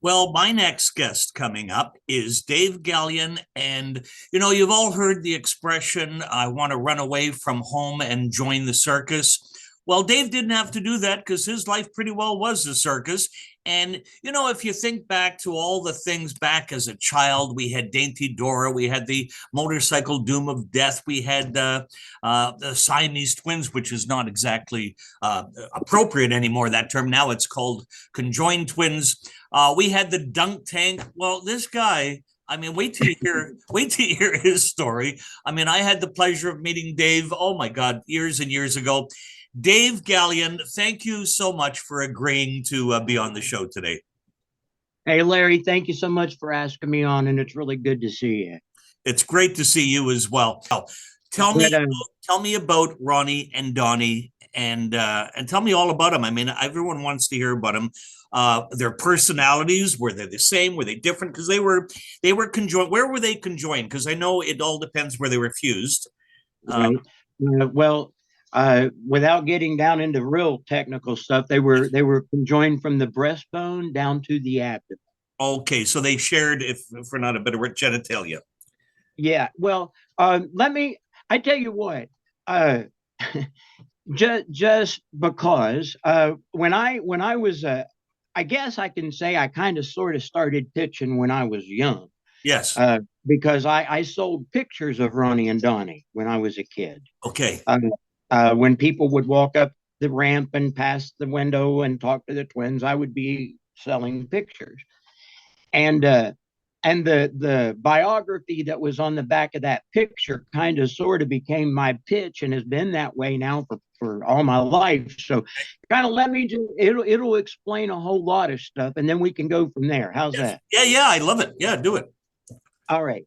Well, my next guest coming up is Dave Gallion. And, you've all heard the expression, I want to run away from home and join the circus. Well, Dave didn't have to do that because his life pretty well was the circus. And, if you think back to all the things back as a child, we had Dainty Dora, we had the motorcycle doom of death, we had the Siamese Twins, which is not exactly appropriate anymore, that term. Now it's called Conjoined Twins. We had the dunk tank. Well, this guy, wait till you hear his story. I had the pleasure of meeting Dave, oh my God, years and years ago. Dave Gallion, thank you so much for agreeing to be on the show today. Hey, Larry, thank you so much for asking me on, and it's really good to see you. It's great to see you as well. Tell me about Ronnie and Donnie, and tell me all about them. Everyone wants to hear about them. Their personalities, were they the same? Were they different? Because they were conjoined. Where were they conjoined? Because I know it all depends where they were fused. Right. Without getting down into real technical stuff, they were conjoined from the breastbone down to the abdomen. Okay, so they shared, if for not a better word, genitalia. Yeah. Well, I tell you what. Just because when I was I guess I can say I kind of sort of started pitching when I was young. Yes. Because I sold pictures of Ronnie and Donnie when I was a kid. Okay. When people would walk up the ramp and pass the window and talk to the twins, I would be selling pictures. And the biography that was on the back of that picture kind of sort of became my pitch and has been that way now for all my life. So kind of let me do it'll explain a whole lot of stuff, and then we can go from there. How's that? Yeah, I love it. Yeah, do it. All right.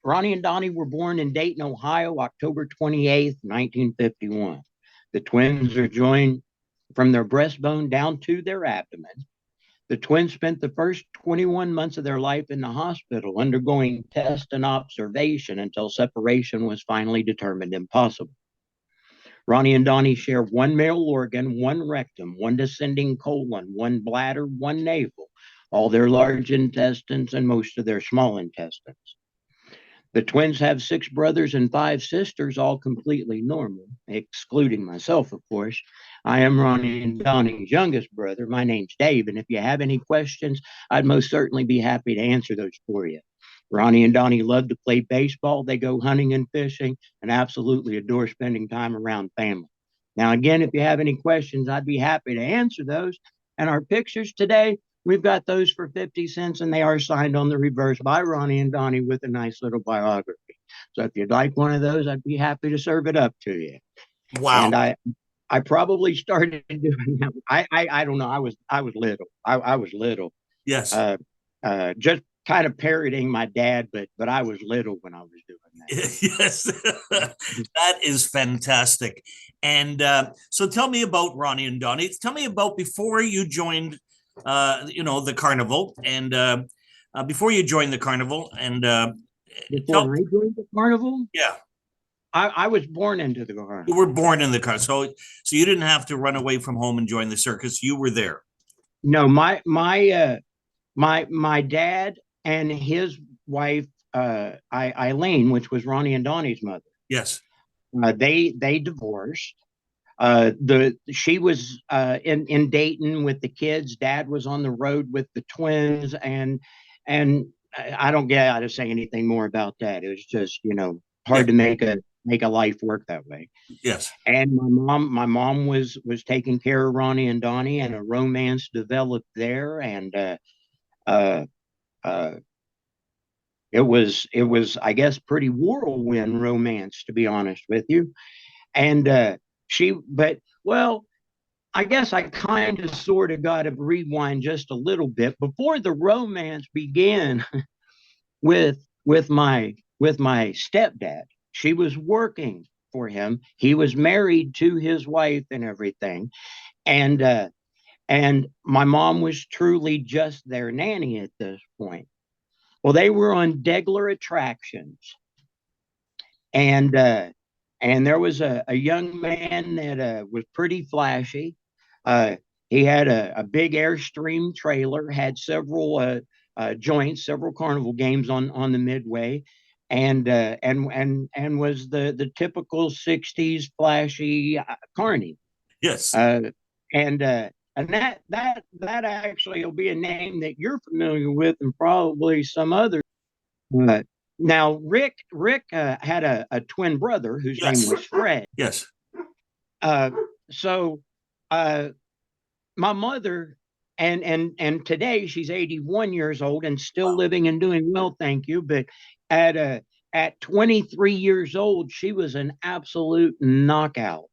Ronnie and Donnie were born in Dayton, Ohio, October 28th, 1951. The twins are joined from their breastbone down to their abdomen. The twins spent the first 21 months of their life in the hospital undergoing test and observation until separation was finally determined impossible. Ronnie and Donnie share one male organ, one rectum, one descending colon, one bladder, one navel, all their large intestines, and most of their small intestines. The twins have 6 brothers and 5 sisters, all completely normal, excluding myself, of course. I am Ronnie and Donnie's youngest brother. My name's Dave, and if you have any questions, I'd most certainly be happy to answer those for you. Ronnie and Donnie love to play baseball. They go hunting and fishing and absolutely adore spending time around family. Now, again, if you have any questions, I'd be happy to answer those. And our pictures today, we've got those for 50 cents, and they are signed on the reverse by Ronnie and Donnie with a nice little biography. So if you'd like one of those, I'd be happy to serve it up to you. Wow. And I probably started doing that. I don't know. I was little. I was little. Yes. Just kind of parroting my dad, but I was little when I was doing that. Yes. That is fantastic. And so tell me about Ronnie and Donnie. Tell me about before you joined the carnival, and before you joined the carnival, and before I joined the carnival, yeah, I was born into the carnival. You were born in the carnival, so you didn't have to run away from home and join the circus. You were there. No, my dad and his wife, Eileen, which was Ronnie and Donnie's mother. Yes, they divorced. She was in Dayton with the kids. Dad was on the road with the twins, and I don't get how to say anything more about that. It was just hard to make a life work that way. Yes. And my mom was taking care of Ronnie and Donnie, and a romance developed there, and it was I guess pretty whirlwind romance, to be honest with you. And I guess I kind of sort of got to rewind just a little bit before the romance began with my stepdad. She was working for him. He was married to his wife and everything, and my mom was truly just their nanny at this point. Well, they were on Degler Attractions, and there was a young man that was pretty flashy. Uh, he had a big Airstream trailer, had several joints, several carnival games on the Midway, and was the typical '60s flashy carny. Yes. And that actually will be a name that you're familiar with, and probably some others. Uh, Now, Rick had a twin brother whose name Yes. was Fred. Yes. Uh, so uh, my mother, and today she's 81 years old and still living and doing well, thank you. But at 23 years old, she was an absolute knockout.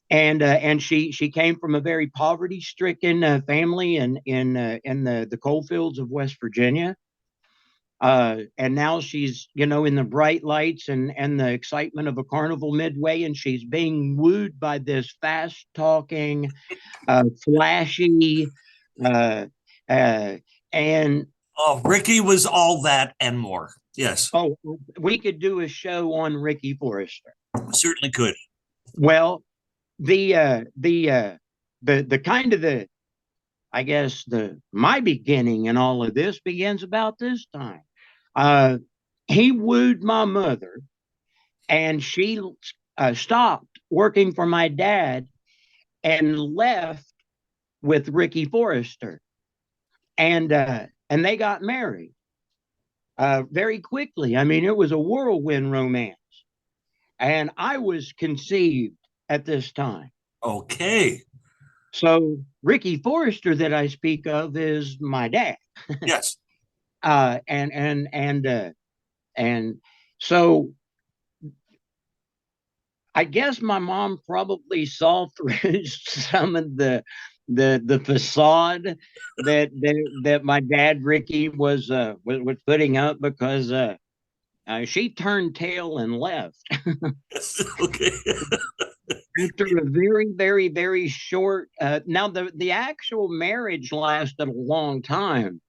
And she came from a very poverty stricken family in the coal fields of West Virginia. And now she's, in the bright lights and the excitement of a carnival Midway, and she's being wooed by this fast talking, flashy, uh, uh, and Oh, Ricky was all that and more. Yes, oh, we could do a show on Ricky Forrester. certainly could. Well, the kind of the I guess the my beginning in all of this begins about this time. Uh, he wooed my mother, and she stopped working for my dad and left with Ricky Forrester, and they got married very quickly. I mean, it was a whirlwind romance, and I was conceived at this time. Okay. So Ricky Forrester that I speak of is my dad. Yes. uh, and and and uh, and so I guess my mom probably saw through some of the facade that my dad Ricky was putting up, because she turned tail and left Yes. Okay. after a very very very short. Now the actual marriage lasted a long time,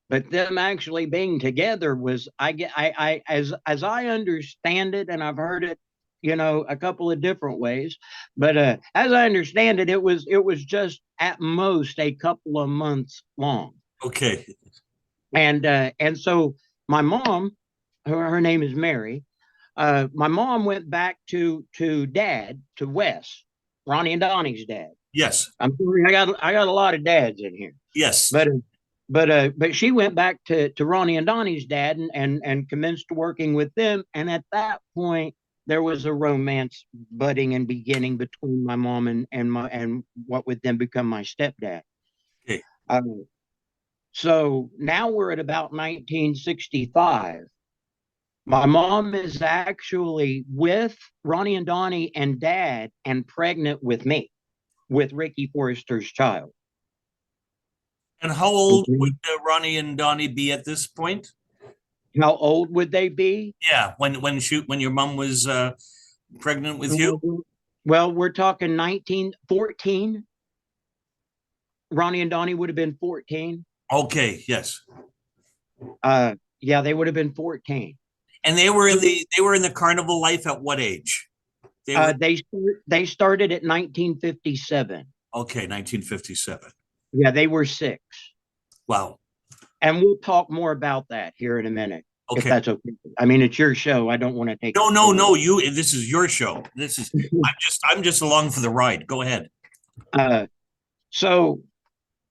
but them actually being together was, I as I understand it, and I've heard it, a couple of different ways, but as I understand it, it was just at most a couple of months long. Okay. And so my mom, her name is Mary. My mom went back to dad, to Wes, Ronnie and Donnie's dad. Yes. I'm sorry, I got a lot of dads in here. Yes. But she went back to Ronnie and Donnie's dad, and commenced working with them. And at that point, there was a romance budding and beginning between my mom and what would then become my stepdad. Okay. So now we're at about 1965. My mom is actually with Ronnie and Donnie and dad, and pregnant with me, with Ricky Forrester's child. And how old Okay. would Ronnie and Donnie be at this point? How old would they be? Yeah, when your mom was pregnant with you. Well, we're talking 1914. Ronnie and Donnie would have been 14. Okay. Yes. Yeah, they would have been 14. And they were in the carnival life at what age? They were They started at 1957. okay, 1957. Yeah, they were 6. Wow. And we'll talk more about that here in a minute, if Okay. that's okay. I mean, it's your show. I don't want to take. No. This is your show. I'm just along for the ride. Go ahead. So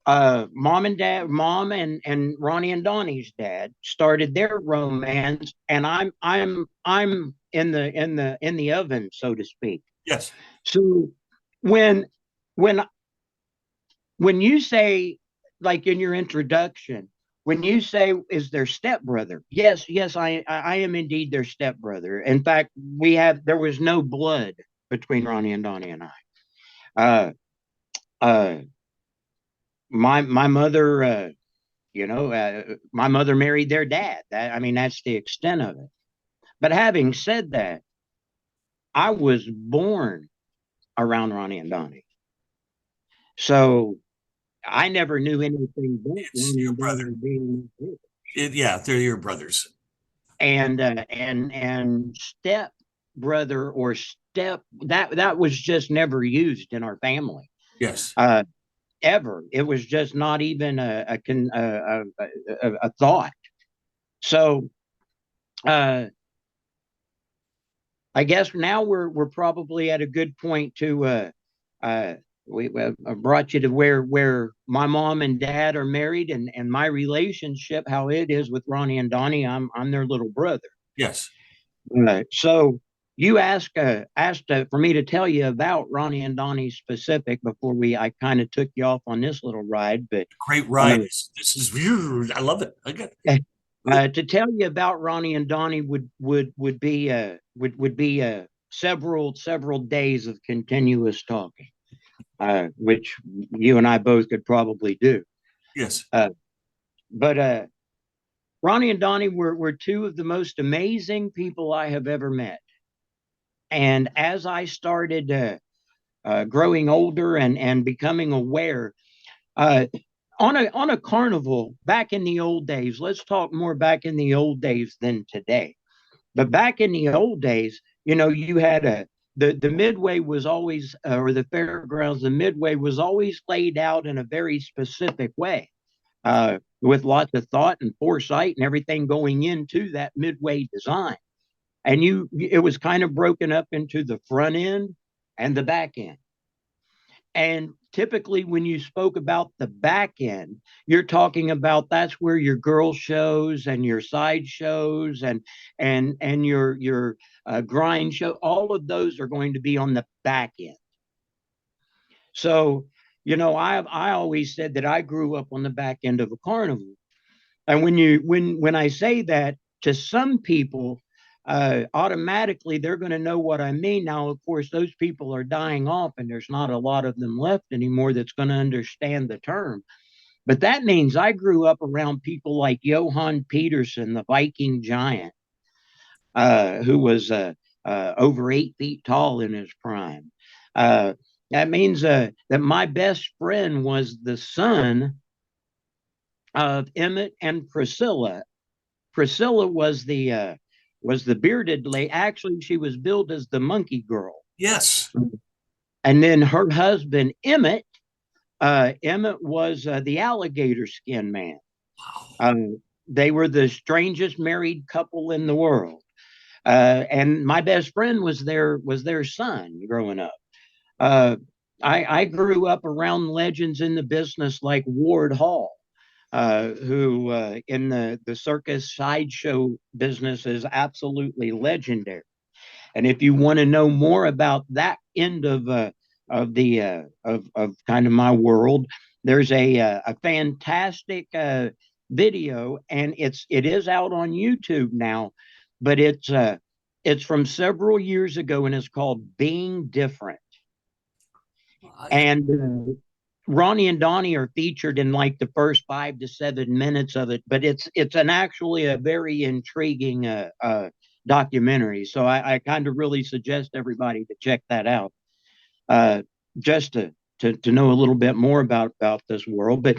mom and Ronnie and Donnie's dad started their romance, and I'm in the oven, so to speak. Yes. So when when when you say, like in your introduction, when you say is their stepbrother, yes, I am indeed their stepbrother. In fact, there was no blood between Ronnie and Donnie and I. Uh, my mother, my mother married their dad. I mean, that's the extent of it. But having said that, I was born around Ronnie and Donnie, so I never knew anything but It's Ronnie your and brother. Donnie being Yeah, they're your brothers. and step brother or step that was just never used in our family. Yes. Ever. It was just not even a thought. So uh, I guess now we're probably at a good point to uh, we brought you to where my mom and dad are married, and my relationship, how it is with Ronnie and Donnie. I'm their little brother. Yes. So you asked for me to tell you about Ronnie and Donnie specific before I kind of took you off on this little ride, but Great uh, ride. This is weird. I love it. I got to tell you about Ronnie and Donnie would be several days of continuous talking, which you and I both could probably do. yes. But Ronnie and Donnie were two of the most amazing people I have ever met. And as I started growing older and becoming aware, uh, on a carnival back in the old days, let's talk more back in the old days than today. But back in the old days, you had the Midway was always, or the fairgrounds, the Midway was always laid out in a very specific way, with lots of thought and foresight and everything going into that Midway design. And it was kind of broken up into the front end and the back end. And typically, when you spoke about the back end, you're talking about that's where your girl shows and your side shows and your grind show. All of those are going to be on the back end. So, I always said that I grew up on the back end of a carnival. And when I say that to some people, automatically they're going to know what I mean. Now, of course, those people are dying off, and there's not a lot of them left anymore that's going to understand the term. But that means I grew up around people like Johann Peterson, the Viking giant, who was over 8 feet tall in his prime. Uh, that means that my best friend was the son of Emmett and Priscilla. Priscilla was the bearded lady. Actually, she was billed as the monkey girl. Yes. And then her husband Emmett was the alligator skin man. They were the strangest married couple in the world. And my best friend was their son growing up. Uh, I grew up around legends in the business like Ward Hall, who in the circus sideshow business is absolutely legendary. And if you want to know more about that end of kind of my world, there's a fantastic video, and it is out on YouTube now, but it's from several years ago, and it's called Being Different. And Ronnie and Donnie are featured in like the first 5 to 7 minutes of it, but it's an actually a very intriguing documentary. So I kind of really suggest everybody to check that out, uh, just to know a little bit more about this world. But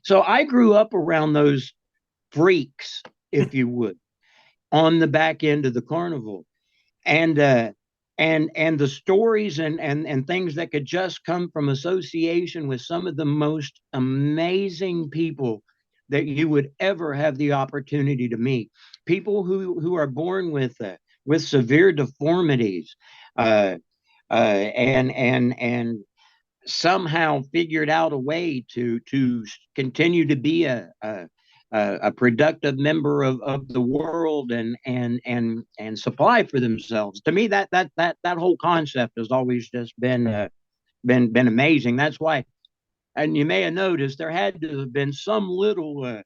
so I grew up around those freaks, if you would, on the back end of the carnival, and the stories and things that could just come from association with some of the most amazing people that you would ever have the opportunity to meet. People who are born with severe deformities, uh, and somehow figured out a way to continue to be a productive member of the world and supply for themselves. To me, that whole concept has always just been amazing. That's why, and you may have noticed there had to have been some little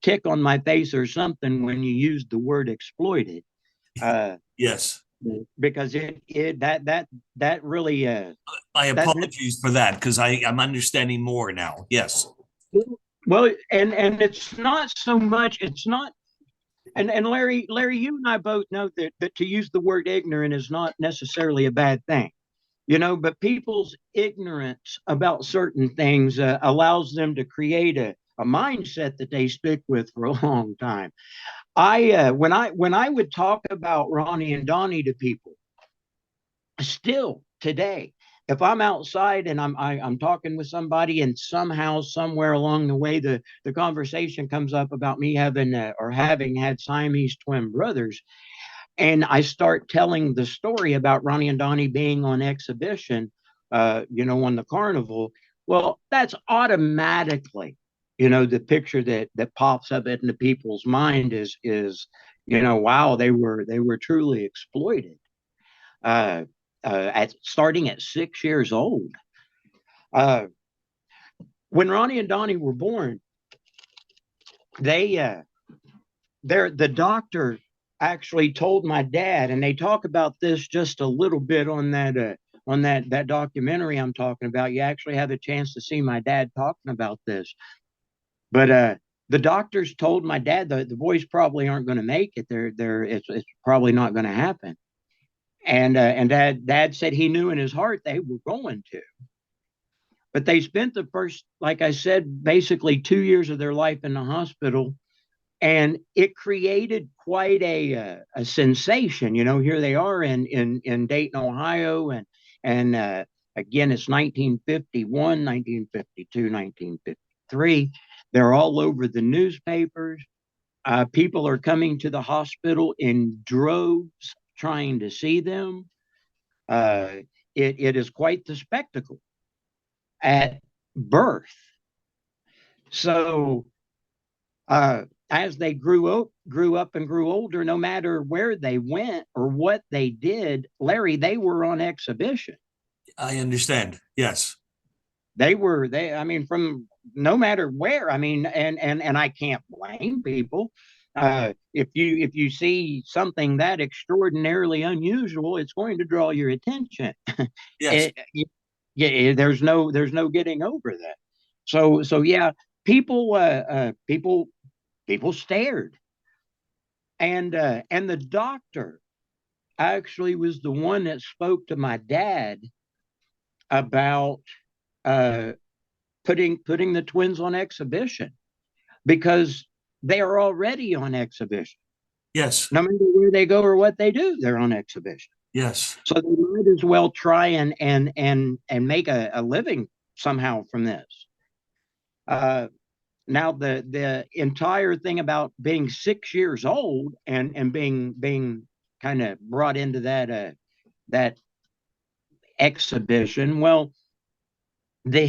tick on my face or something when you used the word exploited. Uh, Yes. because that really My that apologies for that because I'm understanding more now. Yes. well, and it's not so much. It's not. And Larry, you and I both know that to use the word ignorant is not necessarily a bad thing, but people's ignorance about certain things allows them to create a mindset that they stick with for a long time. When I would talk about Ronnie and Donnie to people, still today, if I'm outside and I'm talking with somebody and somehow somewhere along the way the conversation comes up about me having or having had Siamese twin brothers, and I start telling the story about Ronnie and Donnie being on exhibition, on the carnival, well, that's automatically, the picture that pops up into people's mind is, wow, they were truly exploited. Uh, at starting at 6 years old. Uh, when Ronnie and Donnie were born, they the doctor actually told my dad, and they talk about this just a little bit on that documentary I'm talking about. You actually have a chance to see my dad talking about this. But the doctors told my dad the boys probably aren't going to make it. It's probably not going to happen. And dad said he knew in his heart they were going to. But they spent the first, like I said, basically 2 years of their life in the hospital, and it created quite a sensation. Here they are in Dayton, Ohio, and again, it's 1951, 1952, 1953. They're all over the newspapers. People are coming to the hospital in droves trying to see them. Uh, it is quite the spectacle at birth. So as they grew up and grew older, no matter where they went or what they did, Larry, they were on exhibition. I understand. Yes. I mean, from no matter where. I mean, and I can't blame people. If you see something that extraordinarily unusual, it's going to draw your attention. Yes. it, yeah, there's no getting over that. So yeah, people stared, and the doctor actually was the one that spoke to my dad about uh, putting the twins on exhibition, because they are already on exhibition. Yes. No matter where they go or what they do, they're on exhibition. Yes. So they might as well try and make a living somehow from this. Uh, Now the entire thing about being 6 years old and being kind of brought into that exhibition. Well, the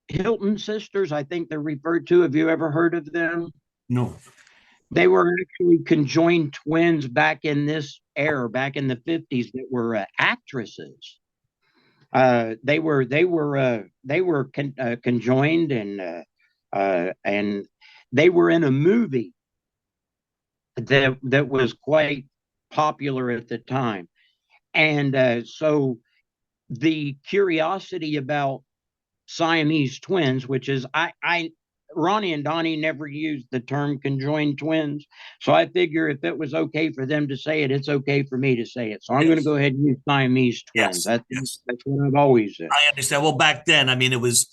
Hilton sisters, I think they're referred to. Have you ever heard of them? No. They were actually conjoined twins back in this era, back in the 50s, that were actresses. They were conjoined, and they were in a movie that was quite popular at the time. And so the curiosity about Siamese twins, which is I Ronnie and Donnie never used the term conjoined twins. So I figure if it was okay for them to say it, it's okay for me to say it. So I'm going to Yes. go ahead and use Siamese twins. Yes. That's Yes. that's what I've always said. I understand. Well, back then, I mean, it was.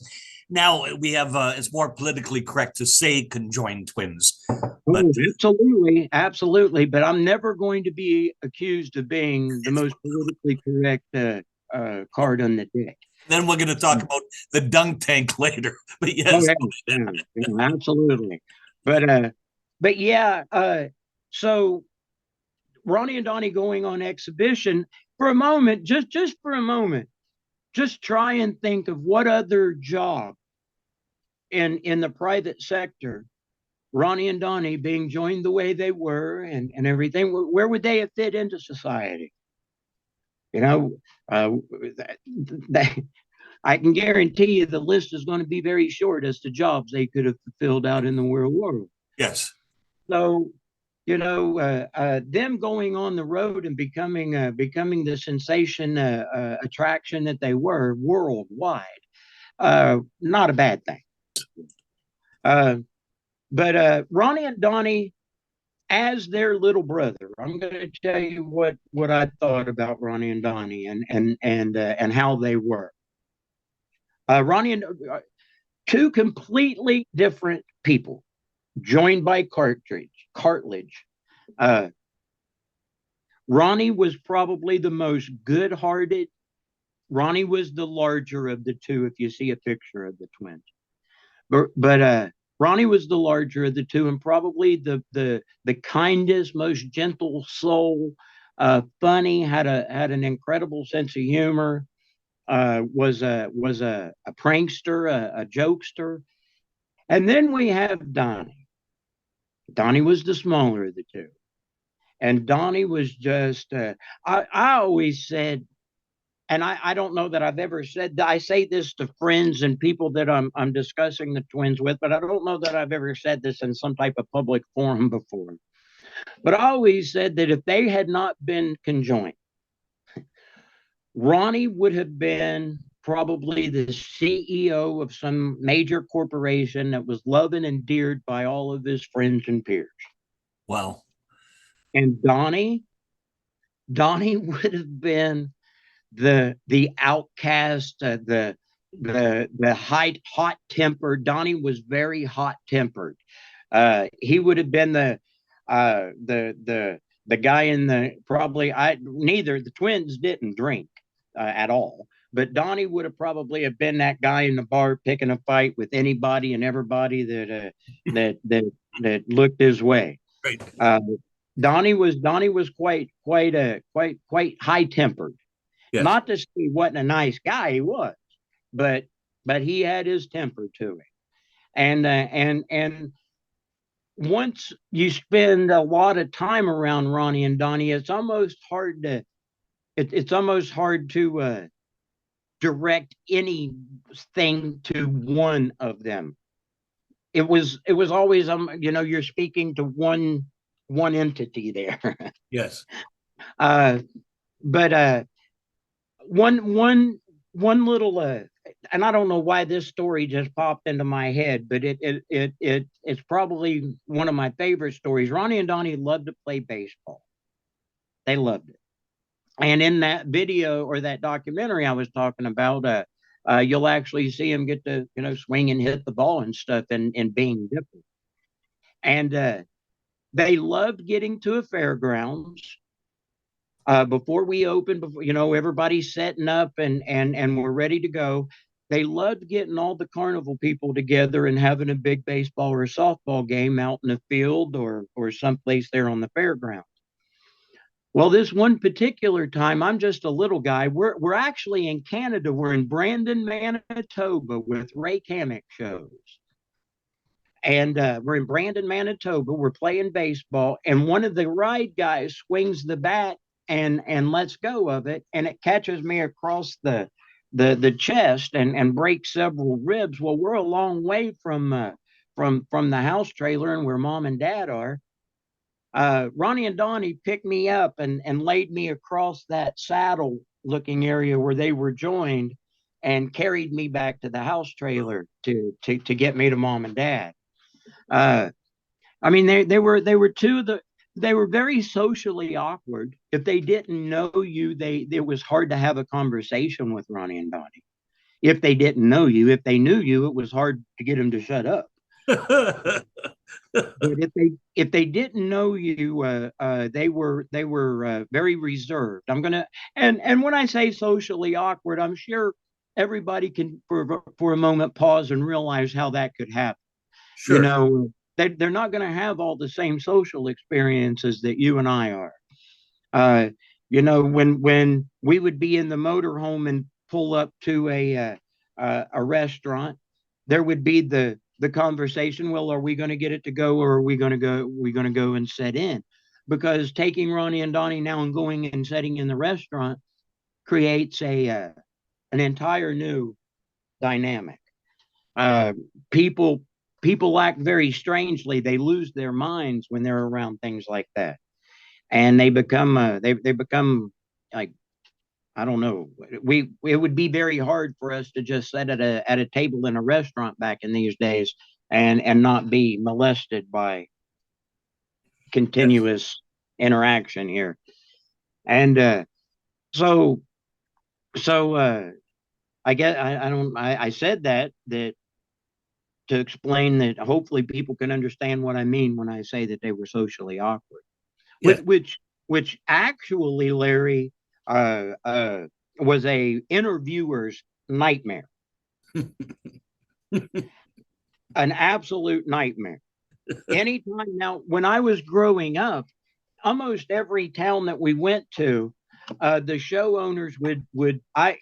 Now we have. It's more politically correct to say conjoined twins, but Oh, absolutely, absolutely. But I'm never going to be accused of being the most politically correct card on the deck. then we're going to talk about the dunk tank later. But Oh yes. yeah, yeah, absolutely. But yeah, so Ronnie and Donnie going on exhibition for a moment, just for a moment, just try and think of what other job in the private sector, Ronnie and Donnie being joined the way they were, and everything, where would they have fit into society? You know, uh, that, that, I can guarantee you the list is going to be very short as to jobs they could have fulfilled out in the real world. Yes. So them going on the road and becoming the sensation attraction that they were worldwide. Not a bad thing. But Ronnie and Donnie, as their little brother, I'm going to tell you what I thought about Ronnie and Donnie and how they were. Ronnie and two completely different people, joined by cartilage. Ronnie was probably the most good-hearted. Ronnie was the larger of the two, if you see a picture of the twins. But Ronnie was the larger of the two, and probably the kindest, most gentle soul. Funny, had an incredible sense of humor. Was a prankster, a jokester. And then we have Donnie. Donnie was the smaller of the two, and Donnie was just. I always said, and I don't know that I've ever said that. I say this to friends and people that I'm discussing the twins with, but I don't know that I've ever said this in some type of public forum before. But I always said that if they had not been conjoined, Ronnie would have been probably the CEO of some major corporation that was loved and endeared by all of his friends and peers. Wow. And Donnie would have been the outcast, the hot tempered. Donnie was very hot tempered. He would have been the guy in the probably. Neither the twins didn't drink at all, but Donnie would have probably have been that guy in the bar picking a fight with anybody and everybody that looked his way. Right. Donnie was quite high tempered. Yes. Not to say he wasn't a nice guy, he was, but he had his temper to him, and once you spend a lot of time around Ronnie and Donnie, it's almost hard to direct anything to one of them. It was always you're speaking to one entity there. Yes. But one little and I don't know why this story just popped into my head, but it's probably one of my favorite stories. Ronnie and Donnie loved to play baseball. They loved it. And in that video or that documentary I was talking about, you'll actually see him get to swing and hit the ball and stuff and being different. And they loved getting to a fairgrounds. Before we opened, everybody's setting up and we're ready to go. They loved getting all the carnival people together and having a big baseball or softball game out in the field or someplace there on the fairgrounds. Well, this one particular time, I'm just a little guy. We're actually in Canada. We're in Brandon, Manitoba with Ray Kamek shows. And we're in Brandon, Manitoba. We're playing baseball. And one of the ride guys swings the bat and lets go of it, and it catches me across the chest and breaks several ribs. Well, we're a long way from the house trailer and where Mom and Dad are. Ronnie and Donnie picked me up and laid me across that saddle looking area where they were joined and carried me back to the house trailer to get me to Mom and Dad. I mean, they were two of the. They were very socially awkward. If they didn't know you, it was hard to have a conversation with Ronnie and Donnie. If they didn't know you, if they knew you, it was hard to get them to shut up. But if they didn't know you, they were very reserved. And when I say socially awkward, I'm sure everybody can for a moment pause and realize how that could happen. Sure. They're not going to have all the same social experiences that you and I are. When we would be in the motorhome and pull up to a restaurant, there would be the conversation. Well, are we going to get it to go, or are we going to go and set in? Because taking Ronnie and Donnie now and going and setting in the restaurant creates an entire new dynamic. People people act very strangely. They lose their minds when they're around things like that, and they become they become like, I don't know. It would be very hard for us to just sit at a table in a restaurant back in these days and not be molested by continuous interaction here. And so I guess I said that to explain that hopefully people can understand what I mean when I say that they were socially awkward. Yeah. Which actually, Larry, was a interviewer's nightmare. An absolute nightmare. Anytime now, when I was growing up, almost every town that we went to, the show owners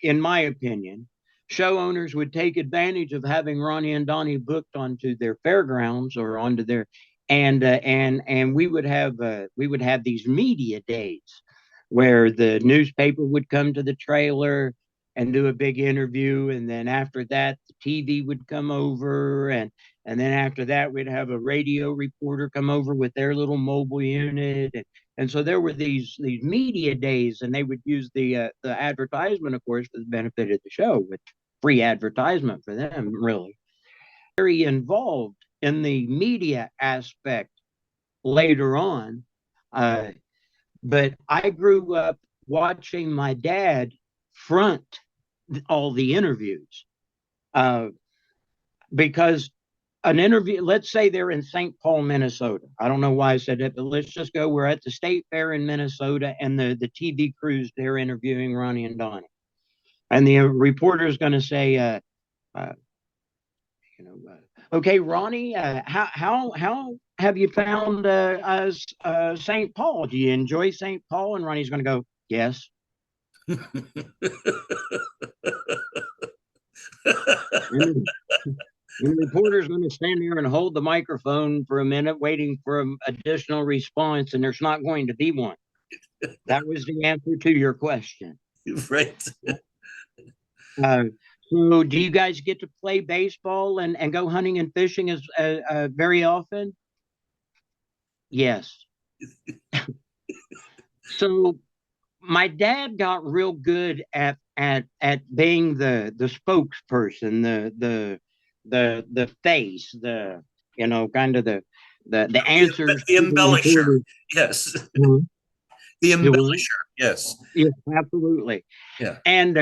in my opinion, show owners would take advantage of having Ronnie and Donnie booked onto their fairgrounds or onto their, and we would have these media days where the newspaper would come to the trailer and do a big interview, and then after that the TV would come over, and then after that we'd have a radio reporter come over with their little mobile unit, and so there were these media days, and they would use the advertisement, of course, for the benefit of the show, with free advertisement for them, really. Very involved in the media aspect later on, but I grew up watching my dad front all the interviews, because an interview, let's say they're in St. Paul, Minnesota. I don't know why I said that, but let's just go, we're at the state fair in Minnesota, and the TV crews, they're interviewing Ronnie and Donnie. And the reporter is going to say, okay, Ronnie, how have you found St. Paul? Do you enjoy St. Paul? And Ronnie's going to go, yes. And the reporter's going to stand there and hold the microphone for a minute, waiting for an additional response, and there's not going to be one. That was the answer to your question. Right. So do you guys get to play baseball and go hunting and fishing as very often? Yes. So my dad got real good at being the spokesperson, the face, kind of the answers, the embellisher. Yes. Mm-hmm. The embellisher. Yes. Yes, absolutely. Yeah. And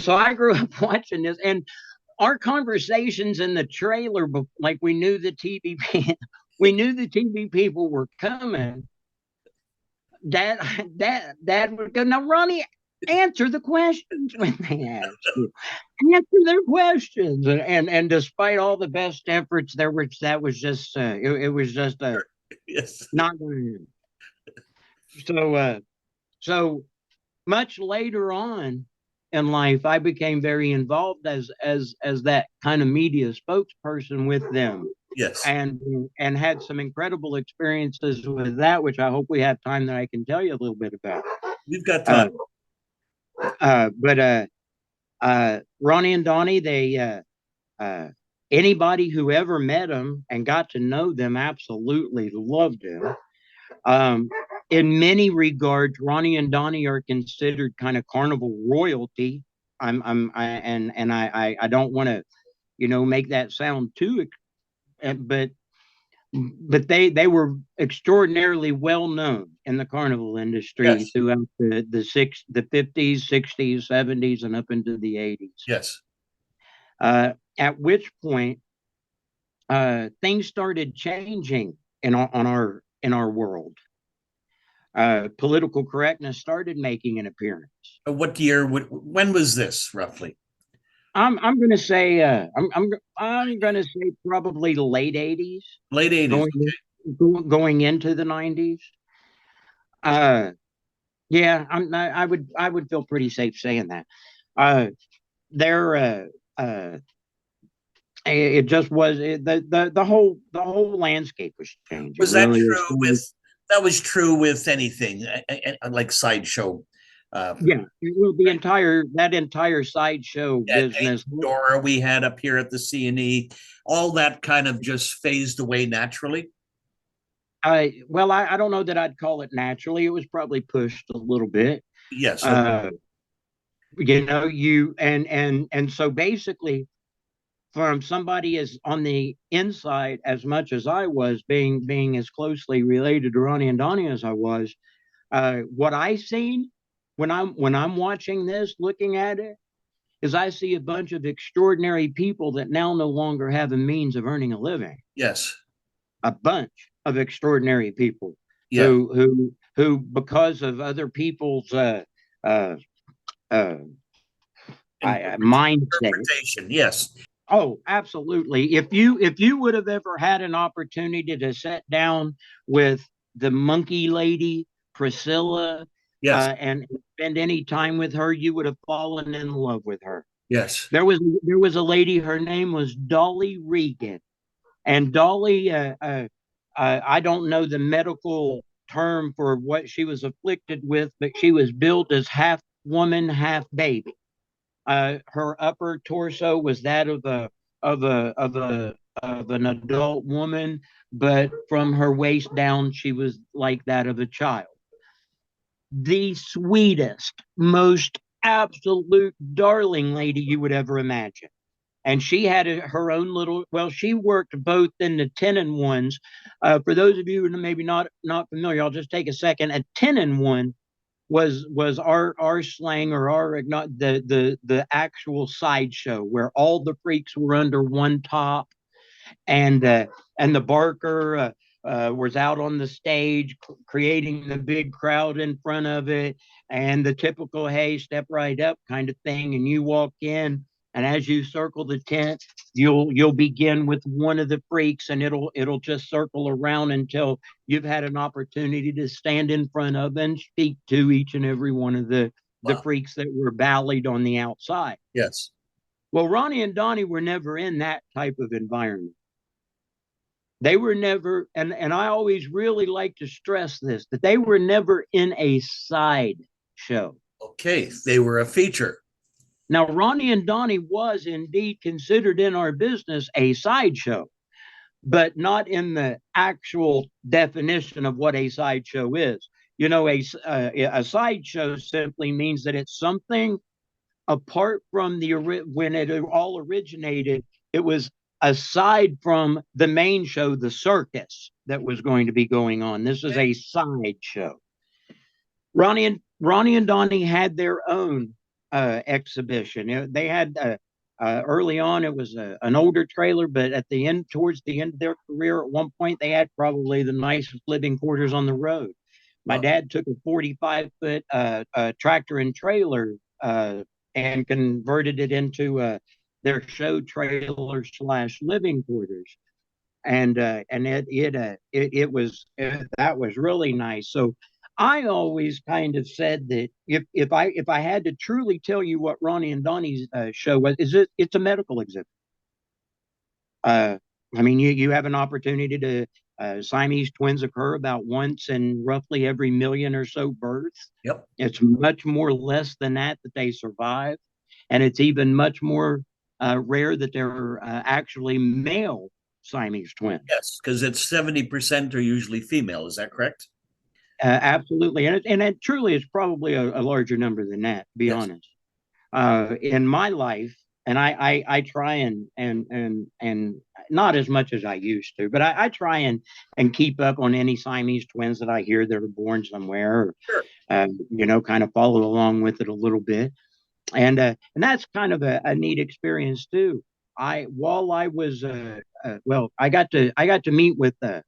so I grew up watching this, and our conversations in the trailer, like we knew the TV people were coming. Dad would go, now Ronnie, answer the questions when they ask you. Answer their questions, and despite all the best efforts, that was just it was just yes, not going to. So much later on in life, I became very involved as that kind of media spokesperson with them. Yes, and had some incredible experiences with that, which I hope we have time that I can tell you a little bit about. We've got time. But Ronnie and Donnie, they anybody who ever met them and got to know them absolutely loved them. In many regards, Ronnie and Donnie are considered kind of carnival royalty. I don't want to, make that sound too, but they were extraordinarily well known in the carnival industry throughout the 50s, 60s, 70s, and up into the 80s. Yes. At which point, things started changing in our world. Political correctness started making an appearance. What year? When was this roughly? I'm going to say I'm going to say probably the late 80s. Late 80s. Going into the 90s. Yeah, I would feel pretty safe saying that. It just was the whole landscape was changing. Was that really true with? That was true with anything like Sideshow. Yeah, well, that entire sideshow business. Dora we had up here at the C&E, all that kind of just phased away naturally. I don't know that I'd call it naturally. It was probably pushed a little bit. Yes. And so basically, from somebody as on the inside as much as I was, being as closely related to Ronnie and Donnie as I was, what I seen when I'm watching this, looking at it, is I see a bunch of extraordinary people that now no longer have a means of earning a living. Yes. A bunch of extraordinary people Yeah. who because of other people's uh, uh, mindset. Yes. Oh, absolutely. If you would have ever had an opportunity to sit down with the monkey lady, Priscilla, Yes. and spend any time with her, you would have fallen in love with her. Yes. There was a lady, her name was Dolly Regan. And Dolly, I don't know the medical term for what she was afflicted with, but she was billed as half woman, half baby. Her upper torso was that of an adult woman, but from her waist down, she was like that of a child. The sweetest, most absolute darling lady you would ever imagine. And she had her own little. Well, she worked both in the 10-in-1s. For those of you who maybe not familiar, I'll just take a second. A 10-in-1 was our slang, or our not the actual sideshow where all the freaks were under one top, and the barker was out on the stage creating the big crowd in front of it, and the typical hey, step right up kind of thing, and you walk in, and as you circle the tent, you'll begin with one of the freaks, and it'll just circle around until you've had an opportunity to stand in front of and speak to each and every one of the freaks that were ballied on the outside. Yes. Well, Ronnie and Donnie were never in that type of environment. They were never, and I always really like to stress this, that they were never in a side show. Okay, they were a feature. Now, Ronnie and Donnie was indeed considered in our business a sideshow, but not in the actual definition of what a sideshow is. A sideshow simply means that it's something apart from when it all originated. It was aside from the main show, the circus that was going to be going on. This is a side show. Ronnie and Donnie had their own exhibition. They had early on, it was an older trailer, but towards the end of their career, at one point, they had probably the nicest living quarters on the road. My dad took a 45-foot tractor and trailer and converted it into their show trailer / living quarters, and that was really nice. So I always kind of said that if I had to truly tell you what Ronnie and Donnie's show was, it's a medical exhibit. I mean, you have an opportunity to Siamese twins occur about once in roughly every million or so births. Yep. It's much more less than that they survive, and it's even much more rare that they're actually male Siamese twins. Yes, because it's 70% are usually female. Is that correct? Absolutely, and it truly is probably a larger number than that, to be honest. In my life, and I try and not as much as I used to, but I try and keep up on any Siamese twins that I hear that are born somewhere, Sure. Kind of follow along with it a little bit, and that's kind of a neat experience too. While I was I got to meet with a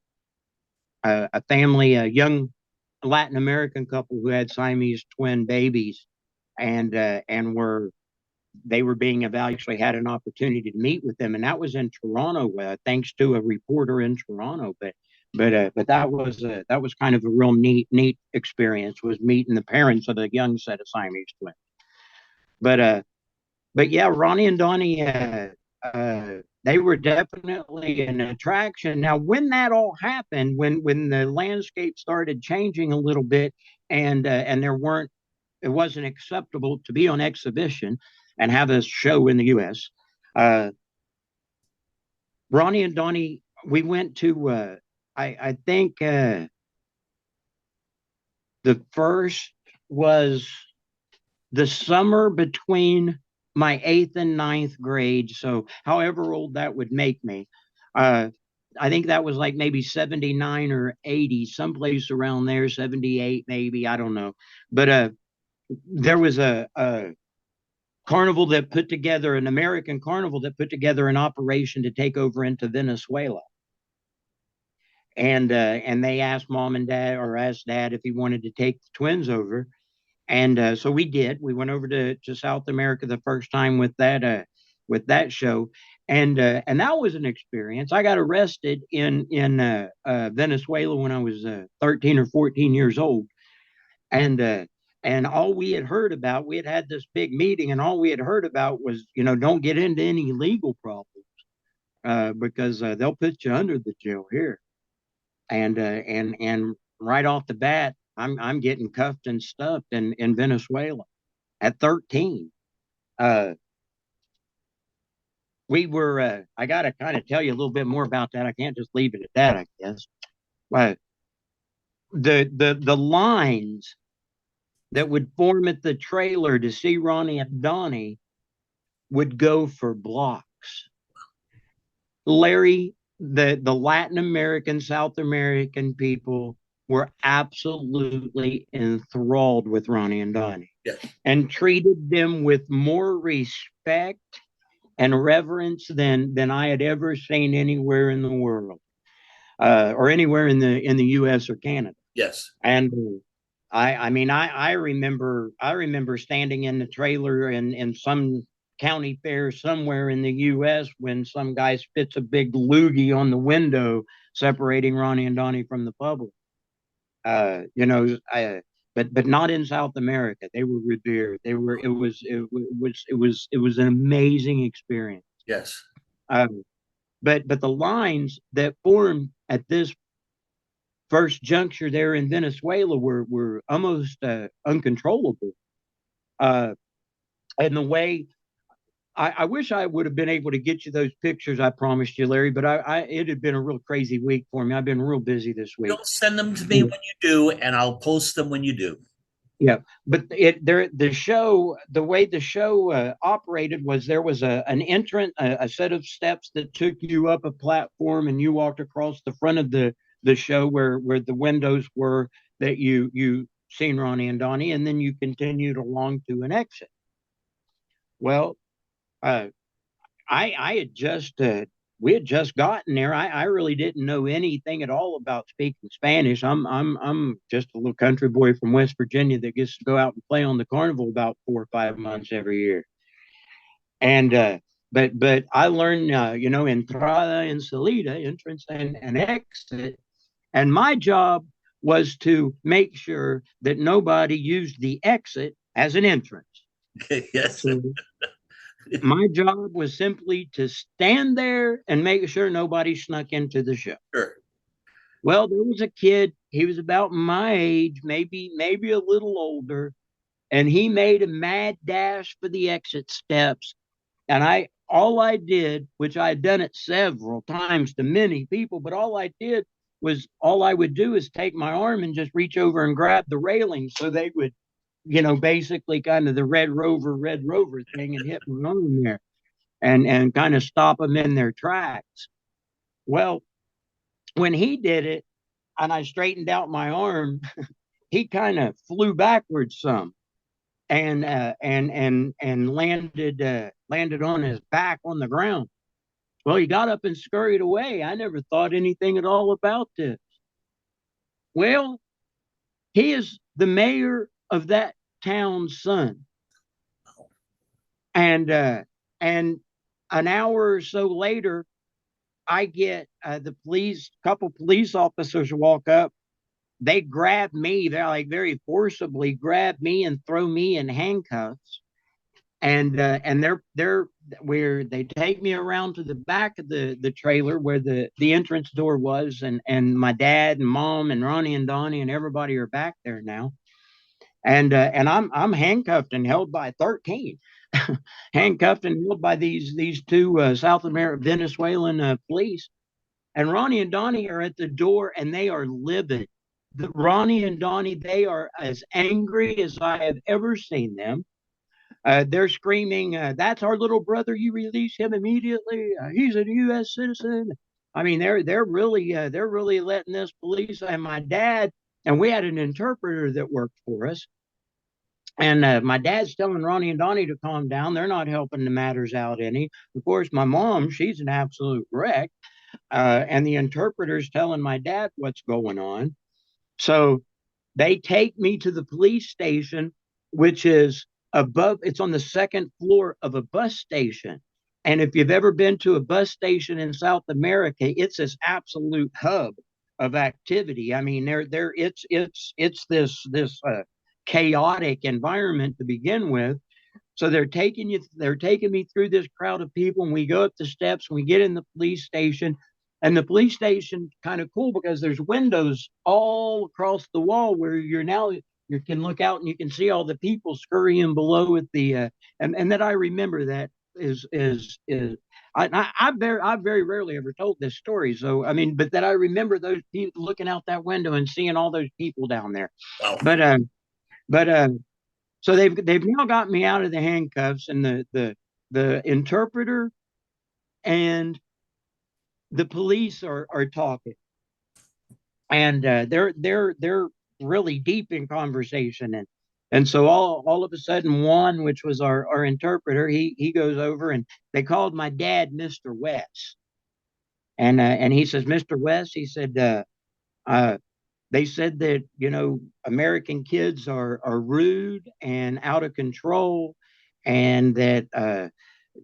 family, a young Latin American couple who had Siamese twin babies, and they were being evaluated. Actually, had an opportunity to meet with them, and that was in Toronto, thanks to a reporter in Toronto. But that was kind of a real neat experience, was meeting the parents of a young set of Siamese twins. But yeah, Ronnie and Donnie, they were definitely an attraction. Now, when that all happened, when the landscape started changing a little bit, and there weren't wasn't acceptable to be on exhibition and have a show in the U.S. Ronnie and Donnie, we went to I think the first was the summer between my 8th and 9th grade. So however old that would make me. I think that was like maybe 79 or 80, someplace around there, 78 maybe, I don't know. But there was a carnival that put together, an American carnival that put together an operation to take over into Venezuela. And they asked mom and dad, or asked dad, if he wanted to take the twins over. And so we did. We went over to South America the first time with that show, and that was an experience. I got arrested in Venezuela when I was 13 or 14 years old, and all we had heard about, we had this big meeting, and all we had heard about was, don't get into any legal problems because they'll put you under the jail here, and right off the bat, I'm getting cuffed and stuffed in Venezuela at 13. We were I gotta kind of tell you a little bit more about that. I can't just leave it at that, I guess. But the lines that would form at the trailer to see Ronnie and Donnie would go for blocks. Larry, the Latin American, South American people were absolutely enthralled with Ronnie and Donnie, yes, and treated them with more respect and reverence than I had ever seen anywhere in the world, or anywhere in the U.S. or Canada. yes. And I mean, I remember standing in the trailer in some county fair somewhere in the U.S. when some guy spits a big loogie on the window separating Ronnie and Donnie from the public. But not in South America. They were revered. It was an amazing experience. Yes. But the lines that formed at this first juncture there in Venezuela were almost uncontrollable. And the way I wish I would have been able to get you those pictures I promised you, Larry, but it had been a real crazy week for me. I've been real busy this week. You'll send them to me when you do, and I'll post them when you do. Yeah, but the show, the way the show operated was there was an entrance, a set of steps that took you up a platform, and you walked across the front of the show where the windows were that you seen Ronnie and Donnie, and then you continued along to an exit. Well, I had just we had just gotten there. I really didn't know anything at all about speaking Spanish. I'm just a little country boy from West Virginia that gets to go out and play on the carnival about 4 or 5 months every year. And but I learned entrada and salida, entrance and exit, and my job was to make sure that nobody used the exit as an entrance. Yes. So, my job was simply to stand there and make sure nobody snuck into the show. Sure. Well, there was a kid, he was about my age, maybe a little older, and he made a mad dash for the exit steps. And all I did, which I had done it several times to many people, but all I would do is take my arm and just reach over and grab the railing so they would, basically kind of the Red Rover thing, and hit my arm there and kind of stop them in their tracks. Well, when he did it and I straightened out my arm, he kind of flew backwards some and landed on his back on the ground. Well, he got up and scurried away. I never thought anything at all about this. Well, he is the mayor of that town's son. And an hour or so later, I get couple police officers walk up. They grab me. They're like very forcibly grab me and throw me in handcuffs. And they take me around to the back of the trailer where the entrance door was, and my dad and mom and Ronnie and Donnie and everybody are back there now. and I'm handcuffed and held by 13, handcuffed and held by these two South American Venezuelan police. And Ronnie and Donnie are at the door, and they are livid. Ronnie and Donnie, they are as angry as I have ever seen them. They're screaming, "That's our little brother! You release him immediately! He's a U.S. citizen!" I mean, they're really letting this police and my dad. And we had an interpreter that worked for us. And my dad's telling Ronnie and Donnie to calm down. They're not helping the matters out any. Of course, my mom, she's an absolute wreck. And the interpreter's telling my dad what's going on. So they take me to the police station, which is above, it's on the second floor of a bus station. And if you've ever been to a bus station in South America, it's this absolute hub of activity. I mean, it's this chaotic environment to begin with. So they're taking me through this crowd of people, and we go up the steps and we get in the police station. And the police station kind of cool because there's windows all across the wall where you can look out and you can see all the people scurrying below at the and that I remember that is I very rarely ever told this story. So I mean, but that I remember those people looking out that window and seeing all those people down there. Wow. But so they've now got me out of the handcuffs, and the interpreter and the police are talking, and they're really deep in conversation, and so all of a sudden Juan, which was our interpreter, he goes over, and they called my dad Mr. West, and he says, "Mr. West," he said, they said that, American kids are rude and out of control, and that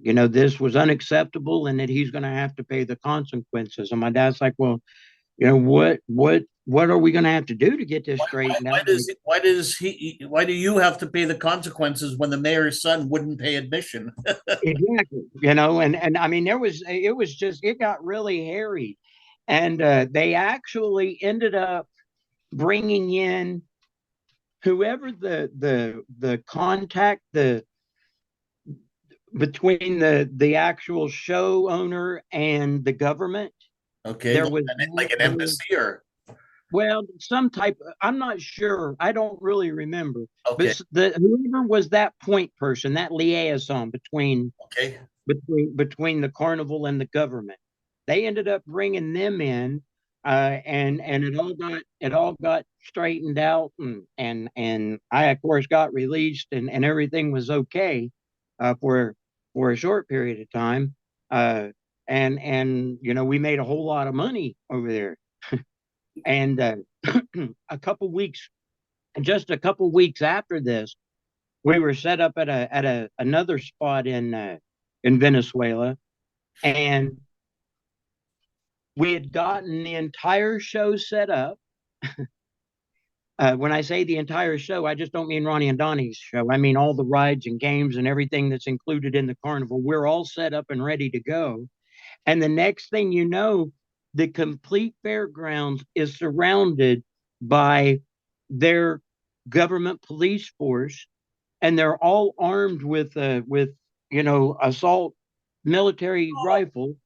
this was unacceptable, and that he's going to have to pay the consequences. And my dad's like, "Well, what are we going to have to do to get this straightened out?" Why do you have to pay the consequences when the mayor's son wouldn't pay admission? Exactly, and I mean, it got really hairy, and they actually ended up bringing in whoever the contact between the actual show owner and the government. Okay, There was like an embassy, or well, some type. I'm not sure. I don't really remember. okay, But whoever was that point person, that liaison okay, between the carnival and the government, they ended up bringing them in, and it all got straightened out, and I of course got released, and everything was okay, for a short period of time, and we made a whole lot of money over there, and a couple weeks, just a couple weeks after this, we were set up at another spot in Venezuela, and we had gotten the entire show set up. When I say the entire show, I just don't mean Ronnie and Donnie's show. I mean all the rides and games and everything that's included in the carnival. We're all set up and ready to go. And the next thing you know, the complete fairgrounds is surrounded by their government police force, and they're all armed with assault military rifles,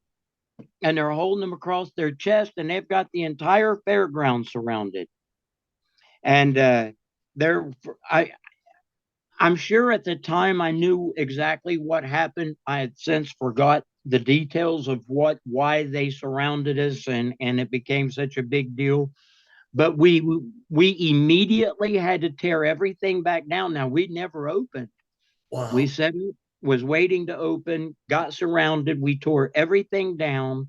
and they're holding them across their chest, and they've got the entire fairground surrounded. And I'm sure at the time I knew exactly what happened. I had since forgot the details of why they surrounded us, and it became such a big deal. But we immediately had to tear everything back down. Now, we never opened. wow, We said it was waiting to open, got surrounded. We tore everything down.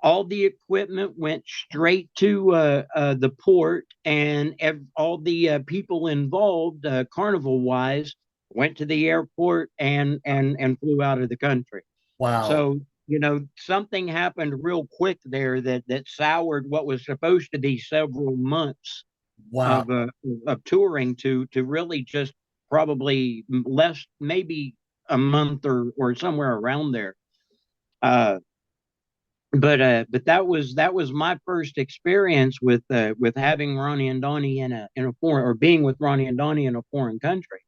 All the equipment went straight to the port, and all the people involved, carnival wise, went to the airport and flew out of the country. wow, So something happened real quick there that soured what was supposed to be several months wow. of touring to really just probably less, maybe a month or somewhere around there. Uh, but that was my first experience with having Ronnie and Donnie in a foreign, or being with Ronnie and Donnie in a foreign country.